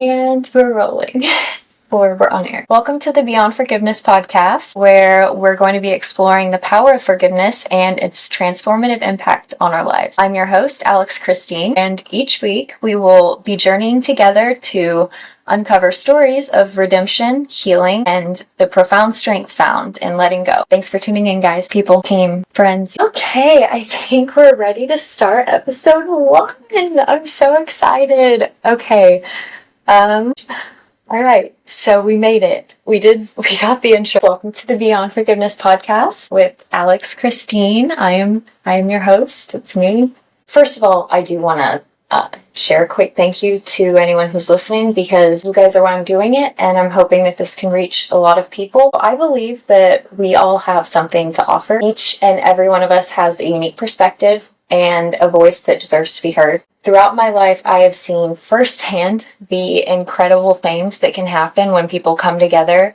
And we're rolling. Or we're on air. Welcome to the Beyond Forgiveness podcast, where we're going to be exploring the power of forgiveness and its transformative impact on our lives. I'm your host, Alex Christine, and each week we will be journeying together to uncover stories of redemption, healing, and the profound strength found in letting go. Thanks for tuning in, guys, people, team, friends. Okay, I think we're ready to start episode 1. I'm so excited. Okay. All right, so we made it. We got the intro. Welcome to the Beyond Forgiveness podcast with Alex Christine. I am your host. It's me. First of all, I do want to share a quick thank you to anyone who's listening, because you guys are why I'm doing it, and I'm hoping that this can reach a lot of people. I believe that we all have something to offer. Each and every one of us has a unique perspective and a voice that deserves to be heard. Throughout my life, I have seen firsthand the incredible things that can happen when people come together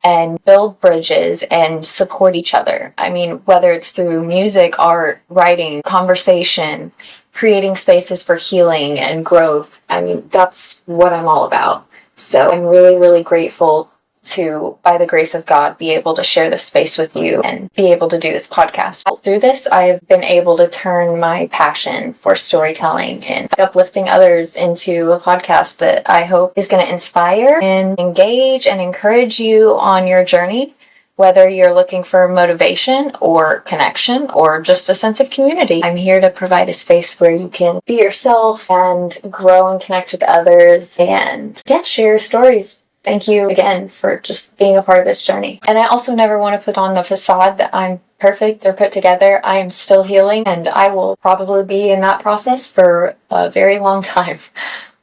and build bridges and support each other. I mean, whether it's through music, art, writing, conversation, creating spaces for healing and growth. I mean, that's what I'm all about. So I'm really, really grateful to, by the grace of God, be able to share this space with you and be able to do this podcast. Through this, I've been able to turn my passion for storytelling and uplifting others into a podcast that I hope is going to inspire and engage and encourage you on your journey, whether you're looking for motivation or connection or just a sense of community. I'm here to provide a space where you can be yourself and grow and connect with others and share stories. Thank you again for just being a part of this journey. And I also never want to put on the facade that I'm perfect or put together. I am still healing, and I will probably be in that process for a very long time.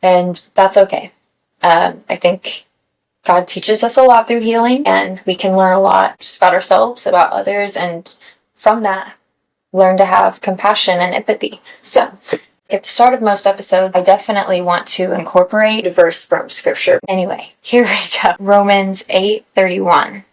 And that's okay. I think God teaches us a lot through healing, and we can learn a lot just about ourselves, about others, and from that, learn to have compassion and empathy. So, at the start of most episodes, I definitely want to incorporate a verse from scripture. Anyway, here we go. Romans 8:31.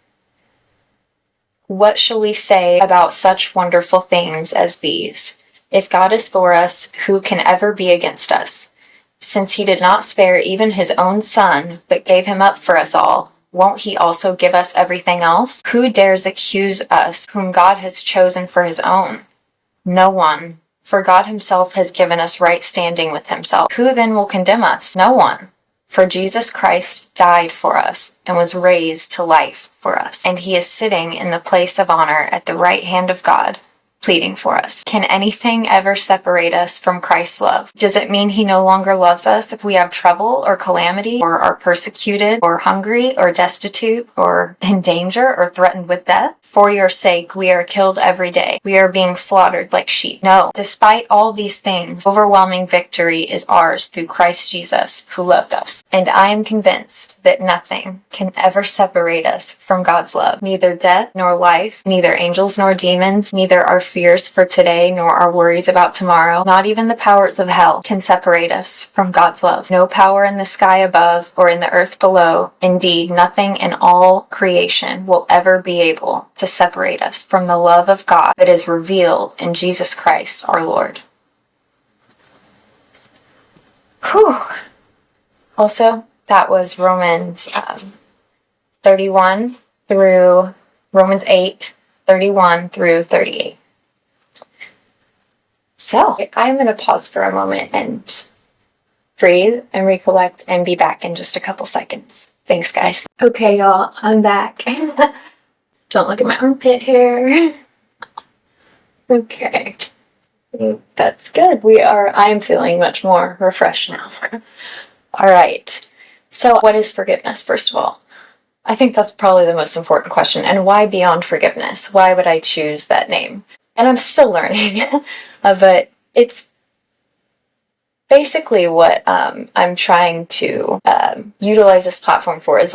What shall we say about such wonderful things as these? If God is for us, who can ever be against us? Since he did not spare even his own son, but gave him up for us all, won't he also give us everything else? Who dares accuse us, whom God has chosen for his own? No one. For God himself has given us right standing with himself. Who then will condemn us? No one. For Jesus Christ died for us and was raised to life for us. And he is sitting in the place of honor at the right hand of God, pleading for us. Can anything ever separate us from Christ's love? Does it mean he no longer loves us if we have trouble or calamity, or are persecuted, or hungry, or destitute, or in danger, or threatened with death? For your sake, we are killed every day. We are being slaughtered like sheep. No, despite all these things, overwhelming victory is ours through Christ Jesus, who loved us. And I am convinced that nothing can ever separate us from God's love. Neither death nor life, neither angels nor demons, neither our fears for today nor our worries about tomorrow, not even the powers of hell can separate us from God's love. No power in the sky above or in the earth below, indeed nothing in all creation will ever be able to separate us from the love of God that is revealed in Jesus Christ our Lord. Whew. Also, that was Romans 31 through Romans 8:31 through 38. So, I'm going to pause for a moment and breathe and recollect and be back in just a couple seconds. Thanks, guys. Okay, y'all, I'm back. Don't look at my armpit hair. Okay. That's good. I am feeling much more refreshed now. All right. So what is forgiveness, first of all? I think that's probably the most important question. And why Beyond Forgiveness? Why would I choose that name? And I'm still learning, but it's basically what I'm trying to utilize this platform for is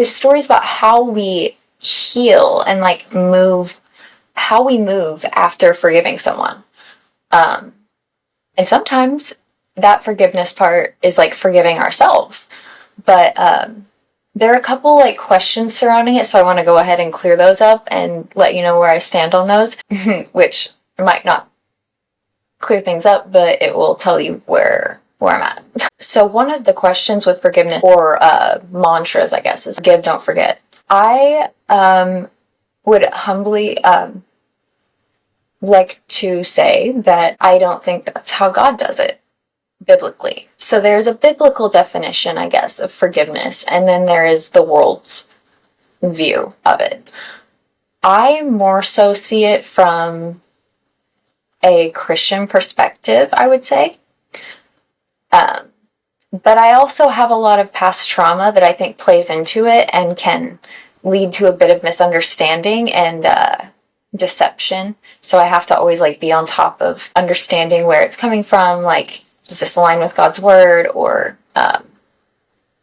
stories about how we heal and how we move after forgiving someone. And sometimes that forgiveness part is forgiving ourselves. But there are a couple questions surrounding it, so I want to go ahead and clear those up and let you know where I stand on those, which might not clear things up, but it will tell you where where I'm at. So one of the questions with forgiveness, or mantras, I guess, is forgive, don't forget. I would humbly like to say that I don't think that's how God does it biblically. So there's a biblical definition, I guess, of forgiveness, and then there is the world's view of it. I more so see it from a Christian perspective, I would say. But I also have a lot of past trauma that I think plays into it and can lead to a bit of misunderstanding and deception. So I have to always be on top of understanding where it's coming from. Does this align with God's word, or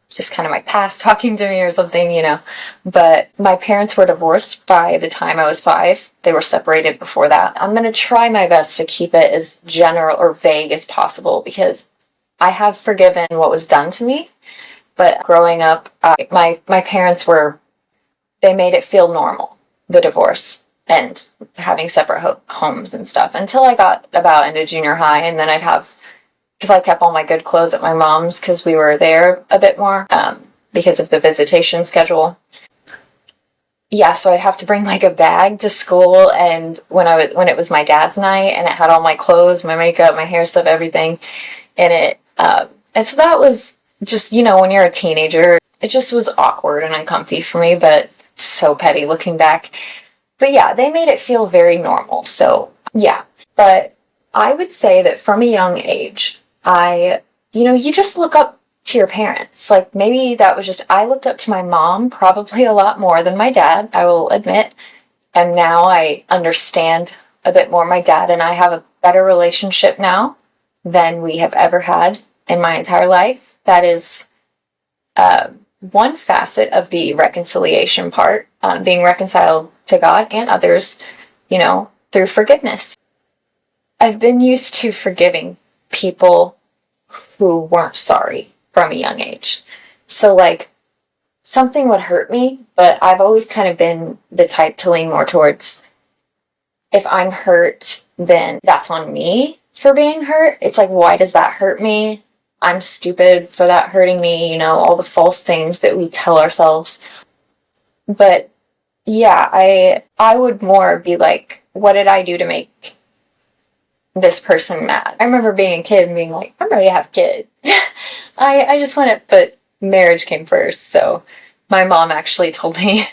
just kind of my past talking to me or something, But my parents were divorced by the time I was 5. They were separated before that. I'm going to try my best to keep it as general or vague as possible, because I have forgiven what was done to me, but growing up, my parents they made it feel normal, the divorce and having separate homes and stuff, until I got about into junior high, and then because I kept all my good clothes at my mom's because we were there a bit more, because of the visitation schedule. Yeah, so I'd have to bring a bag to school, and when it was my dad's night, and it had all my clothes, my makeup, my hair stuff, everything in it. And so that was just, when you're a teenager, it just was awkward and uncomfy for me, but it's so petty looking back. But yeah, they made it feel very normal. So yeah, but I would say that from a young age, you just look up to your parents. Maybe that was just, I looked up to my mom probably a lot more than my dad, I will admit. And now I understand a bit more. My dad and I have a better relationship now than we have ever had in my entire life. That is one facet of the reconciliation part, being reconciled to God and others, through forgiveness. I've been used to forgiving people who weren't sorry from a young age. So something would hurt me, but I've always kind of been the type to lean more towards, if I'm hurt, then that's on me for being hurt. It's why does that hurt me? I'm stupid for that hurting me, all the false things that we tell ourselves. But yeah, I would more be what did I do to make this person mad? I remember being a kid and being I'm ready to have kids. I just want it, but marriage came first. So my mom actually told me,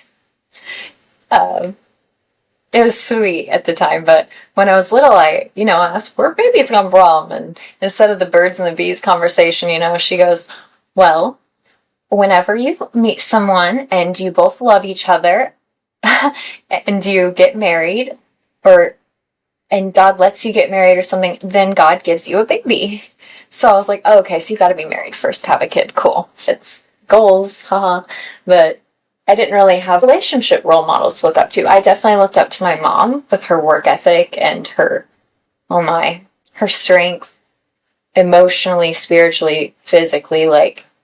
it was sweet at the time, but when I was little, I, asked where babies come from, and instead of the birds and the bees conversation, she goes, well, whenever you meet someone and you both love each other and you get married, and God lets you get married or something, then God gives you a baby. So I was oh, okay, so you gotta be married first to have a kid. Cool. It's goals, haha. But I didn't really have relationship role models to look up to. I definitely looked up to my mom with her work ethic and her strength, emotionally, spiritually, physically,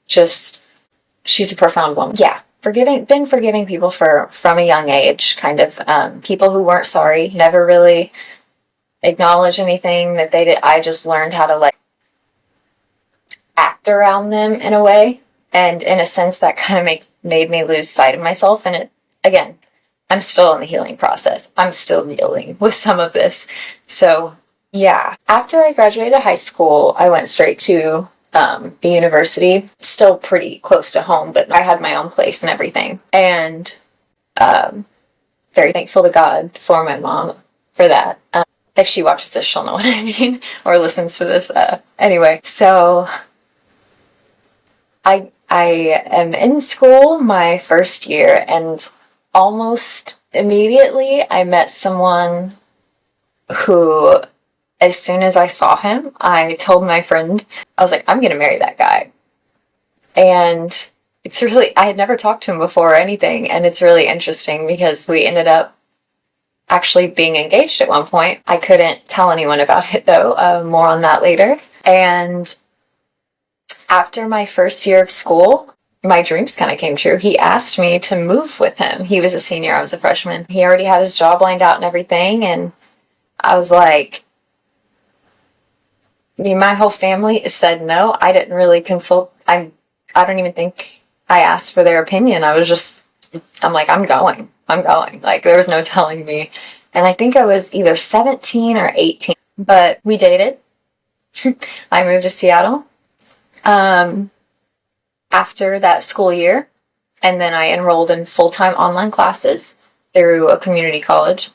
she's a profound woman. Yeah, been forgiving people from a young age, kind of, people who weren't sorry, never really acknowledge anything that they did. I just learned how to act around them in a way. And in a sense, that kind of made me lose sight of myself. And again, I'm still in the healing process. I'm still dealing with some of this. So yeah, after I graduated high school, I went straight to the university, still pretty close to home, but I had my own place and everything. And very thankful to God for my mom for that. If she watches this, she'll know what I mean, or listens to this. Anyway, so I am in school my first year, and almost immediately I met someone who, as soon as I saw him, I told my friend, I was I'm going to marry that guy. And I had never talked to him before or anything, and it's really interesting because we ended up actually being engaged at one point. I couldn't tell anyone about it though, more on that later. And after my first year of school, my dreams kind of came true. He asked me to move with him. He was a senior, I was a freshman. He already had his job lined out and everything, and I was My whole family said no. I didn't really consult. I don't even think I asked for their opinion. I'm like, I'm going. Like, there was no telling me. And I think I was either 17 or 18. But we dated. I moved to Seattle after that school year. And then I enrolled in full-time online classes through a community college.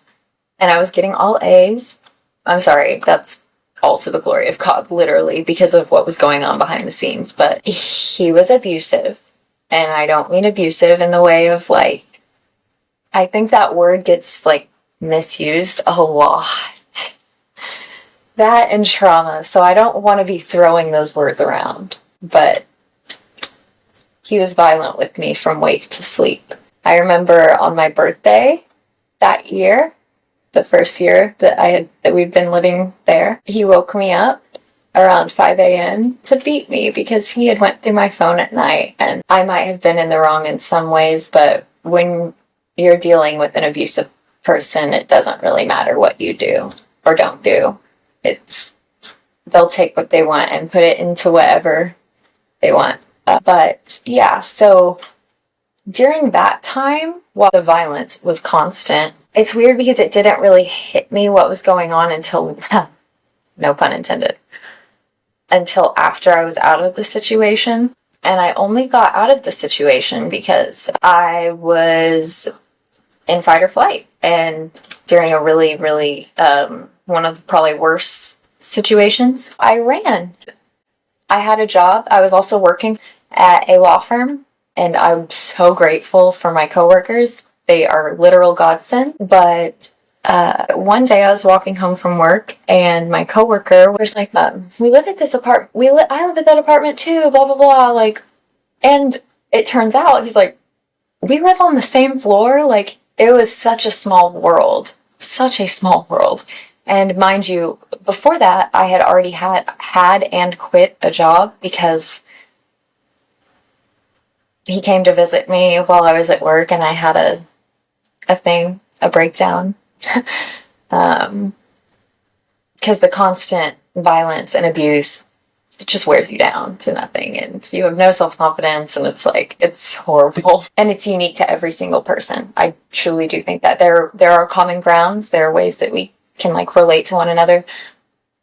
And I was getting all A's. I'm sorry, that's all to the glory of God, literally, because of what was going on behind the scenes. But he was abusive. And I don't mean abusive in the way of, like, I think that word gets, like, misused a lot. That and trauma. So I don't want to be throwing those words around. But he was violent with me from wake to sleep. I remember on my birthday that year, the first year that we'd been living there, he woke me up around 5 a.m. to beat me because he had went through my phone at night. And I might have been in the wrong in some ways, but when you're dealing with an abusive person, it doesn't really matter what you do or don't do. They'll take what they want and put it into whatever they want. But yeah, so during that time, while the violence was constant, it's weird because it didn't really hit me what was going on until, no pun intended, until after I was out of the situation. And I only got out of the situation because I was in fight or flight. And during a really, really, one of the probably worst situations, I ran. I had a job. I was also working at a law firm, and I'm so grateful for my coworkers. They are literal godsend. But one day I was walking home from work, and my coworker was like, "We live at this apartment. I live at that apartment too. Blah blah blah." Like, and it turns out he's like, "We live on the same floor." Like, it was such a small world, such a small world. And mind you, before that, I had already had and quit a job because he came to visit me while I was at work, and I had a breakdown. Because the constant violence and abuse, it just wears you down to nothing, and you have no self-confidence, and it's like, it's horrible. And it's unique to every single person. I truly do think that there are common grounds. There are ways that we can, like, relate to one another,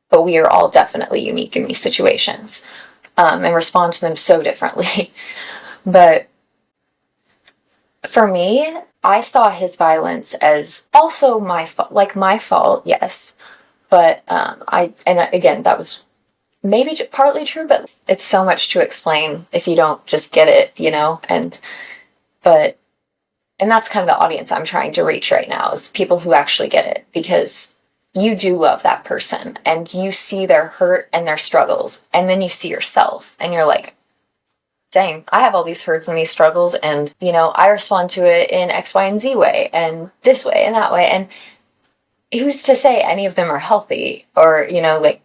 but we are all definitely unique in these situations, and respond to them so differently. But for me, I saw his violence as also my fault, yes. But again, that was maybe partly true, but it's so much to explain if you don't just get it, you know? And that's kind of the audience I'm trying to reach right now, is people who actually get it, because you do love that person and you see their hurt and their struggles, and then you see yourself and you're like, dang, I have all these hurts and these struggles, and, you know, I respond to it in X, Y, and Z way, and this way and that way. And who's to say any of them are healthy, or, you know, like,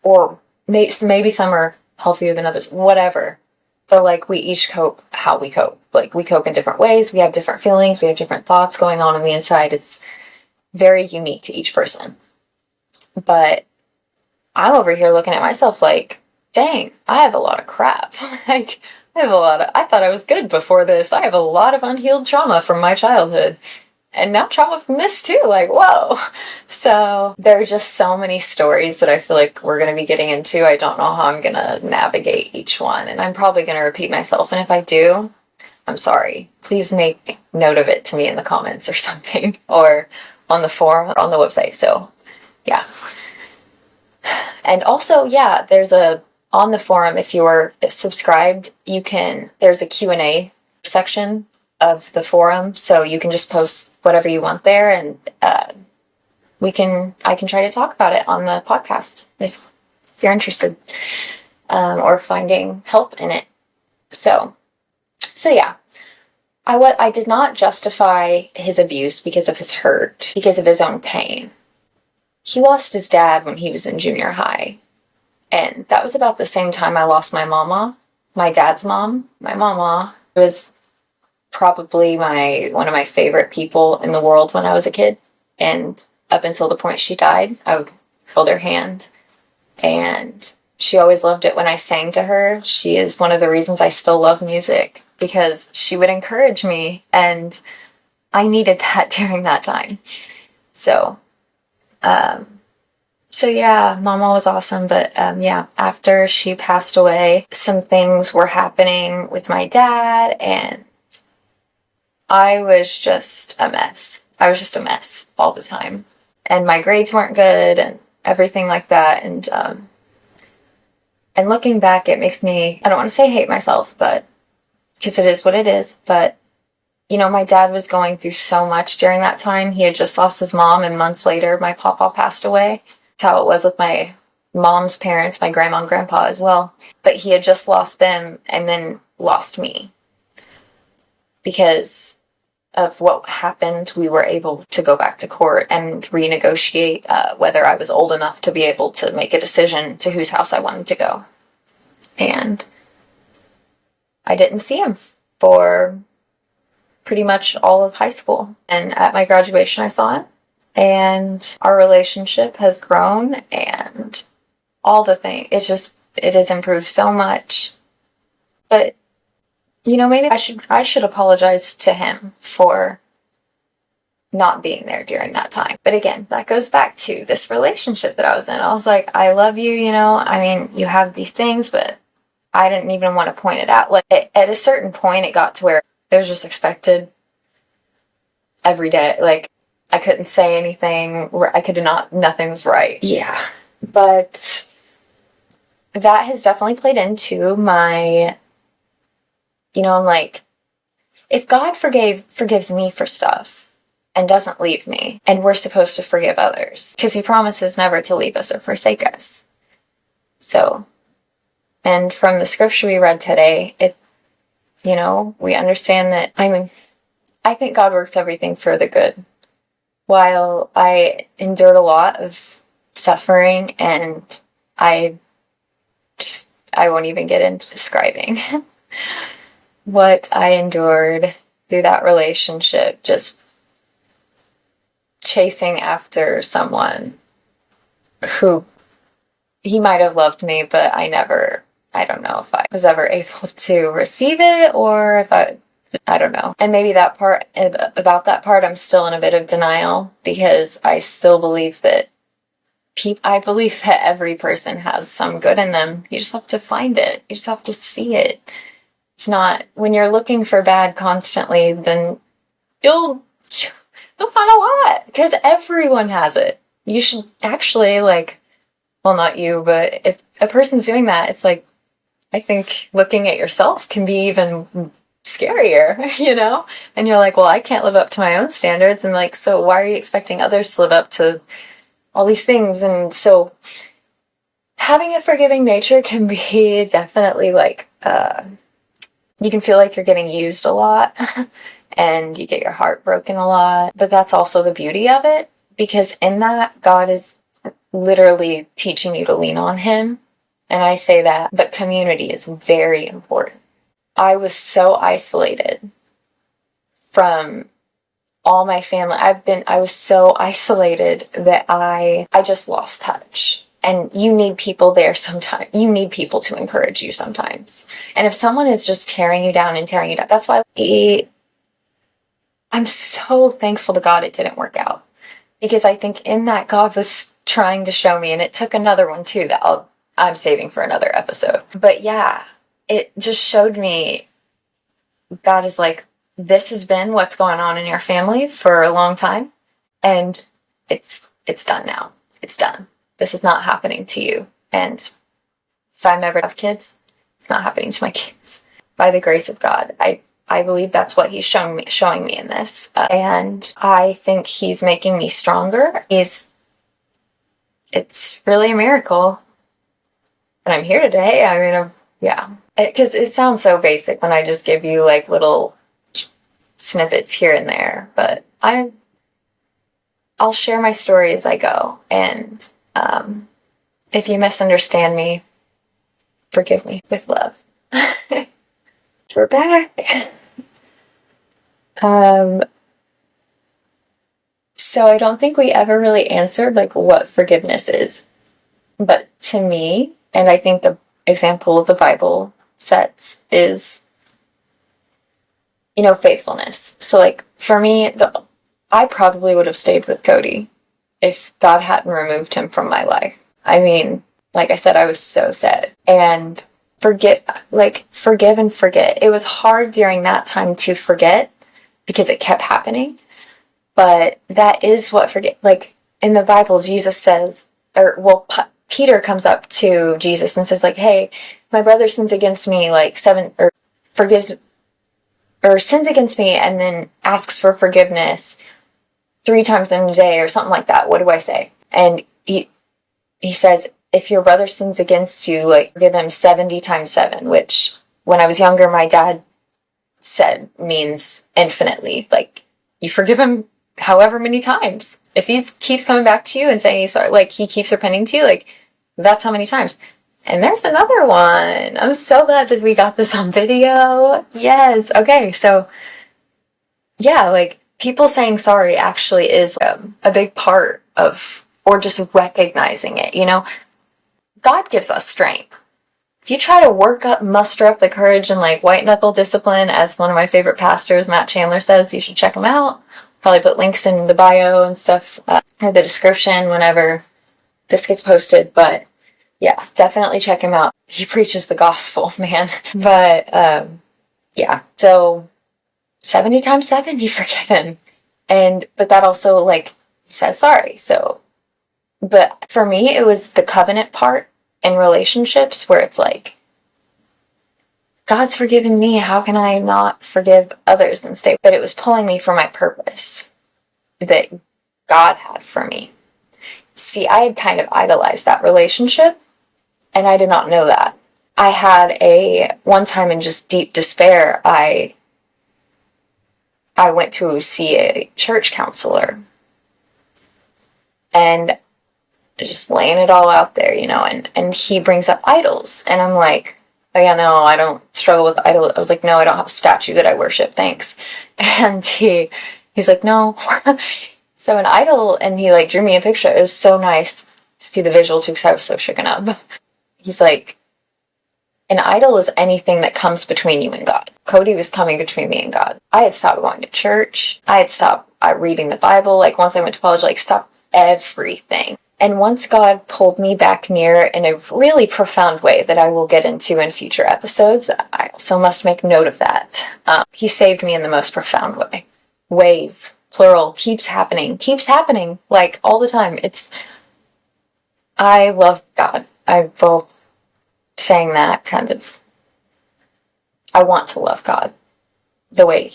or maybe some are healthier than others, whatever. But, like, we each cope how we cope. Like, we cope in different ways. We have different feelings. We have different thoughts going on the inside. It's very unique to each person. But I'm over here looking at myself like, dang, I have a lot of crap. Like, I thought I was good before this. I have a lot of unhealed trauma from my childhood. And now trauma from this too. Like, whoa. So there are just so many stories that I feel like we're going to be getting into. I don't know how I'm going to navigate each one. And I'm probably going to repeat myself. And if I do, I'm sorry. Please make note of it to me in the comments or something. Or on the forum or on the website. So, yeah. And also, yeah, on the forum, if you're subscribed, there's a Q&A section of the forum, so you can just post whatever you want there, and I can try to talk about it on the podcast if you're interested, or finding help in it. So yeah, I did not justify his abuse because of his hurt, because of his own pain. He lost his dad when he was in junior high. And that was about the same time I lost my mama, my dad's mom. My mama was probably one of my favorite people in the world when I was a kid. And up until the point she died, I would hold her hand and she always loved it when I sang to her. She is one of the reasons I still love music, because she would encourage me, and I needed that during that time. So yeah, Mama was awesome, but yeah, after she passed away, some things were happening with my dad, and I was just a mess. I was just a mess all the time. And my grades weren't good and everything like that. And looking back, it makes me, I don't want to say hate myself, but because it is what it is. But, you know, my dad was going through so much during that time. He had just lost his mom, and months later, my papa passed away. That's how it was with my mom's parents, my grandma and grandpa as well. But he had just lost them and then lost me. Because of what happened, we were able to go back to court and renegotiate whether I was old enough to be able to make a decision to whose house I wanted to go. And I didn't see him for pretty much all of high school. And at my graduation, I saw him. And our relationship has grown, and all the things. It has improved so much. But you know, maybe I should apologize to him for not being there during that time. But again, that goes back to this relationship that I was in. I was like, I love you, you know, I mean, you have these things, but I didn't even want to point it out. Like, at a certain point, it got to where it was just expected every day. Like, I couldn't say anything, nothing was right. Yeah. But that has definitely played into my, you know, I'm like, if God forgives me for stuff and doesn't leave me, and we're supposed to forgive others, because he promises never to leave us or forsake us. So, and from the scripture we read today, you know, we understand that, I mean, I think God works everything for the good. While I endured a lot of suffering, and I won't even get into describing what I endured through that relationship, just chasing after someone who, he might have loved me, but I don't know if I was ever able to receive it, or if I don't know. And maybe about that part, I'm still in a bit of denial, because I still believe that I believe that every person has some good in them. You just have to find it. You just have to see it. It's not, when you're looking for bad constantly, then you'll find a lot, because everyone has it. You should actually, like, well, not you, but if a person's doing that, it's like, I think looking at yourself can be even scarier, you know? And you're like, well, I can't live up to my own standards. And like, so why are you expecting others to live up to all these things? And so having a forgiving nature can be definitely like, you can feel like you're getting used a lot and you get your heart broken a lot. But that's also the beauty of it, because in that, God is literally teaching you to lean on him. And I say that, but community is very important. I was so isolated from all my family. I was so isolated that I just lost touch. And you need people there sometimes. You need people to encourage you sometimes. And if someone is just tearing you down, that's why I'm so thankful to God it didn't work out. Because I think in that, God was trying to show me, and it took another one too that I'm saving for another episode. But yeah, it just showed me, God is like, this has been what's going on in your family for a long time, and it's done now. It's done. This is not happening to you. And if I'm ever to have kids, it's not happening to my kids. By the grace of God, I believe that's what he's showing me in this. And I think he's making me stronger. It's really a miracle that I'm here today. I mean, yeah. Because it sounds so basic when I just give you like little snippets here and there. But I'll share my story as I go. And if you misunderstand me, forgive me with love. We're back. So I don't think we ever really answered like what forgiveness is. But to me, and I think the example of the Bible sets is, faithfulness. So like for me, I probably would have stayed with Cody if God hadn't removed him from my life. I mean, like I said, I was so sad. And forgive and forget. It was hard during that time to forget because it kept happening. But that is what like in the Bible, Jesus says, Peter comes up to Jesus and says like, hey, my brother sins against me like sins against me and then asks for forgiveness 3 times in a day or something like that. What do I say? And he says, if your brother sins against you, like forgive him 70 times 7, which when I was younger, my dad said means infinitely. Like you forgive him however many times. If he keeps coming back to you and saying he's sorry, like he keeps repenting to you, like that's how many times. And there's another one. I'm so glad that we got this on video. Yes. Okay. So yeah, like people saying sorry actually is a big part of, or just recognizing it, God gives us strength. If you try to muster up the courage and like white knuckle discipline, as one of my favorite pastors, Matt Chandler, says, you should check him out. Probably put links in the bio and stuff, or the description whenever this gets posted. But yeah, definitely check him out. He preaches the gospel, man. But yeah, so 70 times 7, you forgive him. But that also like says sorry. So, but for me, it was the covenant part in relationships where it's like, God's forgiven me, how can I not forgive others and stay? But it was pulling me for my purpose that God had for me. See, I had kind of idolized that relationship, and I did not know that. I had one time in just deep despair, I went to see a church counselor, and just laying it all out there, and he brings up idols, and I'm like, oh yeah, no, I don't struggle with idols. I was like, no, I don't have a statue that I worship, thanks. And he's like, no. So an idol, and he like drew me a picture. It was so nice to see the visual too, because I was so shooken up. He's like, an idol is anything that comes between you and God. Cody was coming between me and God. I had stopped going to church. I had stopped reading the Bible. Like once I went to college, like stopped everything. And once God pulled me back near in a really profound way that I will get into in future episodes, I also must make note of that. He saved me in the most profound way. Ways, plural, keeps happening, like all the time. I love God. I will saying that kind of, I want to love God the way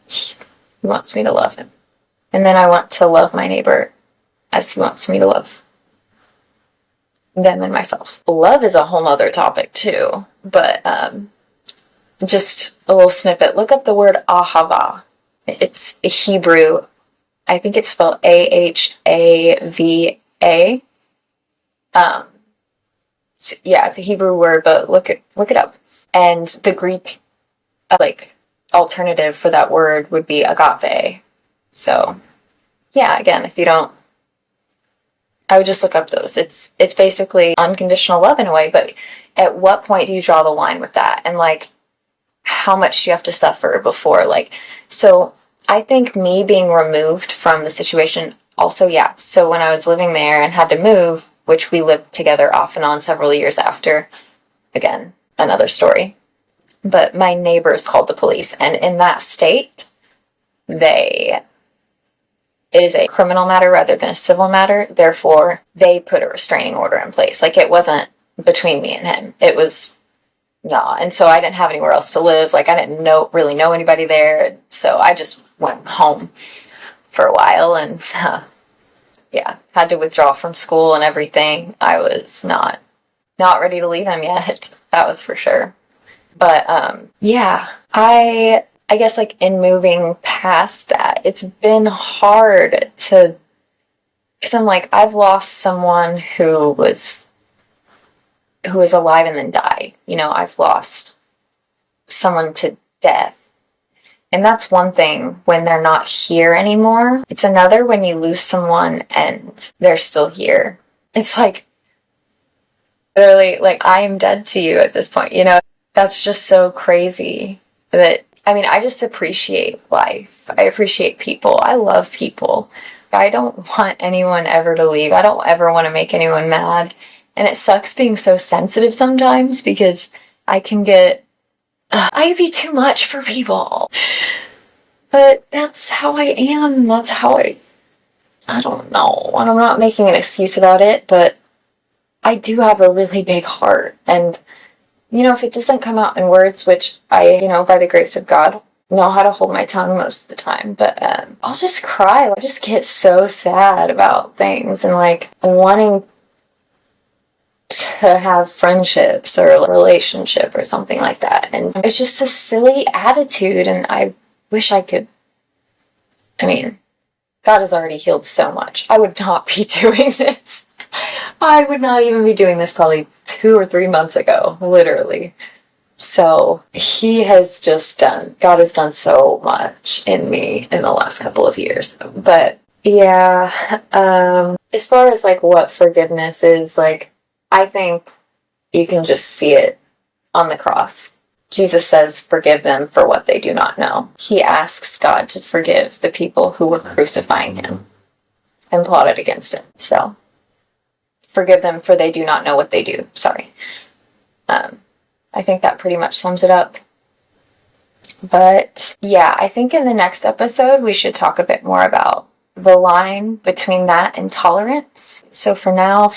He wants me to love Him. And then I want to love my neighbor as He wants me to love them and myself. Love is a whole nother topic too, but just a little snippet. Look up the word ahava. It's a Hebrew. I think it's spelled Ahava. It's a Hebrew word, but look it up. And the Greek alternative for that word would be agape. So yeah, again, if you don't, I would just look up those. It's basically unconditional love in a way, but at what point do you draw the line with that? And like, how much do you have to suffer before? So I think me being removed from the situation also, yeah. So when I was living there and had to move, which we lived together off and on several years after, again, another story. But my neighbors called the police, and in that state, it is a criminal matter rather than a civil matter. Therefore, they put a restraining order in place. Like, it wasn't between me and him. It was, nah. And so I didn't have anywhere else to live. Like, I didn't really know anybody there. So I just went home for a while and, yeah, had to withdraw from school and everything. I was not ready to leave him yet. That was for sure. But, yeah, I guess like in moving past that, it's been hard because I'm like, I've lost someone who was alive and then died. I've lost someone to death. And that's one thing when they're not here anymore. It's another when you lose someone and they're still here. It's like literally, like, I am dead to you at this point, you know? That's just so crazy that, I mean, I just appreciate life. I appreciate people. I love people. I don't want anyone ever to leave. I don't ever want to make anyone mad. And it sucks being so sensitive sometimes because I can get, I be too much for people. But that's how I am. That's how I don't know. And I'm not making an excuse about it, but I do have a really big heart. And, you know, if it doesn't come out in words, which I, you know, by the grace of God, know how to hold my tongue most of the time, but I'll just cry. I just get so sad about things and like wanting to have friendships or a relationship or something like that. And it's just a silly attitude, and I wish I could. I mean, God has already healed so much. I would not be doing this. I would not even be doing this probably 2 or 3 months ago, literally. So God has done so much in me in the last couple of years. But yeah, as far as like what forgiveness is, like, I think you can just see it on the cross. Jesus says, forgive them for what they do not know. He asks God to forgive the people who were crucifying him and plotted against him. So, forgive them for they do not know what they do. Sorry. I think that pretty much sums it up. But yeah, I think in the next episode, we should talk a bit more about the line between that and tolerance. So for now,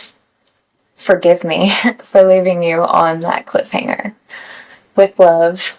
forgive me for leaving you on that cliffhanger. With love.